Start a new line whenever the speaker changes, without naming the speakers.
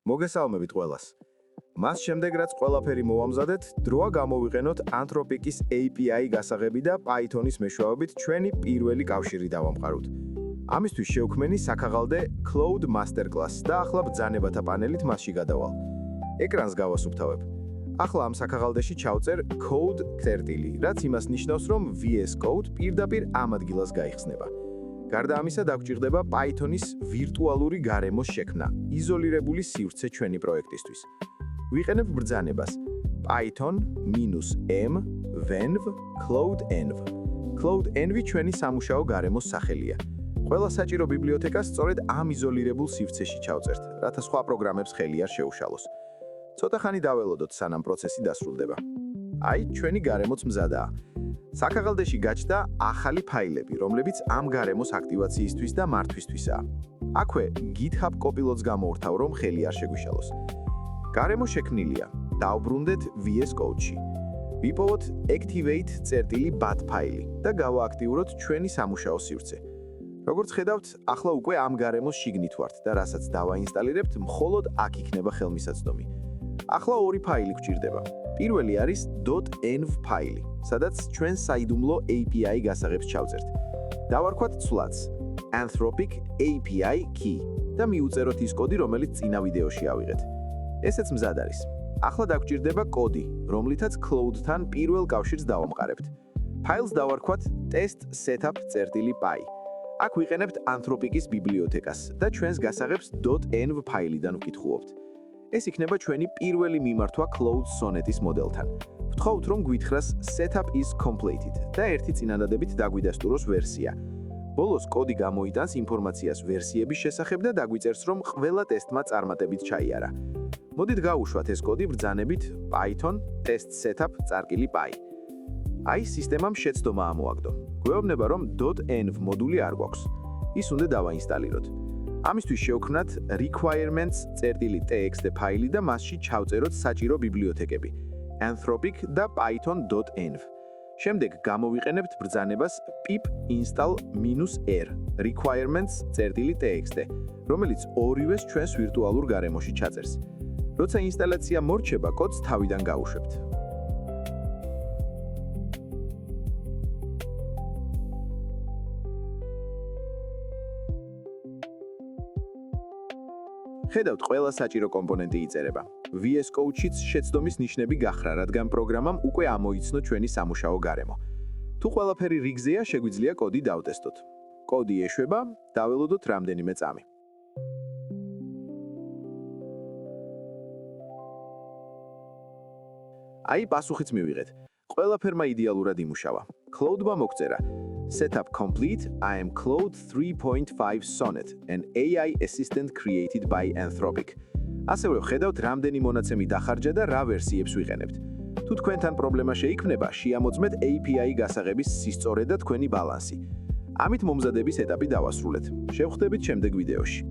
მოგესალმებით ყველას. მას შემდეგ რაც ყველაფერი მოვამზადეთ, დროა გამოვიყენოთ Anthropic-ის API გასაღები და Python-ის მეშვეობით ჩვენი პირველი კავშირი დავამყაროთ. ამისთვის შევქმენი საქაღალდე Cloud Masterclass და ახლა ბრძანებათა პანელით მასში გადავალ. ეკრანს გავასუფთავებ. ახლა ამ საქაღალდეში ჩავწერ code წერტილი, რაც იმას ნიშნავს, რომ VS Code პირდაპირ ამ ადგილას გაიხსნება. გარდა ამისა დაგვჭირდება Python-ის ვირტუალური გარემოს შექმნა, იზოლირებული სივრცე ჩვენი პროექტისთვის. ვიყენებ ბრძანებას python-m venv cloud-env. cloud-env ჩვენი სამუშაო გარემოს სახელია. ყველა საჭირო ბიბლიოთეკას სწორედ ამ იზოლირებულ სივრცეში ჩავწერთ, რათა სხვა პროგრამებს ხელი არ შეუშალოს. ცოტა ხანი დაველოდოთ, სანამ პროცესი დასრულდება. აი, ჩვენი გარემოც მზადაა. საქაღალდეში გაჩნდა ახალი ფაილები, რომლებიც ამ გარემოს აქტივაციისთვის და მართვისთვისაა. აქვე GitHub Copilot-ს გამოვრთავ, რომ ხელი არ შეგვიშალოს. გარემო შექმნილია. დავბრუნდეთ VS Code-ში. ვიპოვოთ activate.bat ფაილი და გავააქტიუროთ ჩვენი სამუშაო სივრცე. როგორც ხედავთ, ახლა უკვე ამ გარემოს შიგნით ვართ და რასაც დავაინსტალირებთ, მხოლოდ აქ იქნება ხელმისაწვდომი. ახლა ორი ფაილი გვჭირდება. პირველი არის .env ფაილი, სადაც ჩვენ საიდუმლო API გასაღებს ჩავწერთ. დავარქვათ ცვლადს Anthropic API key და მიუწეროთ ის კოდი, რომელიც წინა ვიდეოში ავიღეთ. ესეც მზად არის. ახლა დაგვჭირდება კოდი, რომლითაც Cloud-თან პირველ კავშირს დავამყარებთ. ფაილს დავარქვათ test-setup.py. აქ ვიყენებთ Anthropic-ის ბიბლიოთეკას და ჩვენს გასაღებს .env ფაილიდან ვკითხულობთ. ეს იქნება ჩვენი პირველი მიმართვა Cloud Sonnet-ის მოდელთან. ვთხოვთ, რომ გვითხრას setup is completed და ერთი წინადადებით დაგვიდასტუროს ვერსია. ბოლოს კოდი გამოიტანს ინფორმაციას ვერსიების შესახებ და დაგვიწერს, რომ ყველა ტესტმა წარმატებით ჩაიარა. მოდით გავუშვათ ეს კოდი ბრძანებით python test-setup.py. აი, სისტემამ შეცდომა ამოაგდო. გვეუბნება, რომ .env მოდული არ გვაქვს. ის უნდა დავაინსტალიროთ. ამისთვის შევქმნათ requirements.txt ფაილი და მასში ჩავწეროთ საჭირო ბიბლიოთეკები Anthropic და python.env. შემდეგ გამოვიყენებთ ბრძანებას pip install-r requirements.txt, რომელიც ორივეს ჩვენს ვირტუალურ გარემოში ჩაწერს. როცა ინსტალაცია მორჩება, კოდს თავიდან გავუშვებთ. ხედავთ, ყველა საჭირო კომპონენტი იწერება. VS Code-შიც შეცდომის ნიშნები გახრა, რადგან პროგრამამ უკვე ამოიცნო ჩვენი სამუშაო გარემო. თუ ყველაფერი რიგზეა, შეგვიძლია კოდი დავტესტოთ. კოდი ეშვება, დაველოდოთ რამდენიმე წამი. აი, პასუხიც მივიღეთ. ყველაფერმა იდეალურად იმუშავა. Cloud-მა მოგწერა Setup complete. I am Cloud 3.5 Sonnet, an AI assistant created by Anthropic. ასევე ხედავთ, რამდენი მონაცემი დახარჯა და რა ვერსიებს ვიყენებთ. თუ თქვენთან პრობლემა შეიქმნება, შეამოწმეთ API გასაღების სისწორე და თქვენი ბალანსი. ამით მომზადების ეტაპი დავასრულეთ. შევხვდებით შემდეგ ვიდეოში.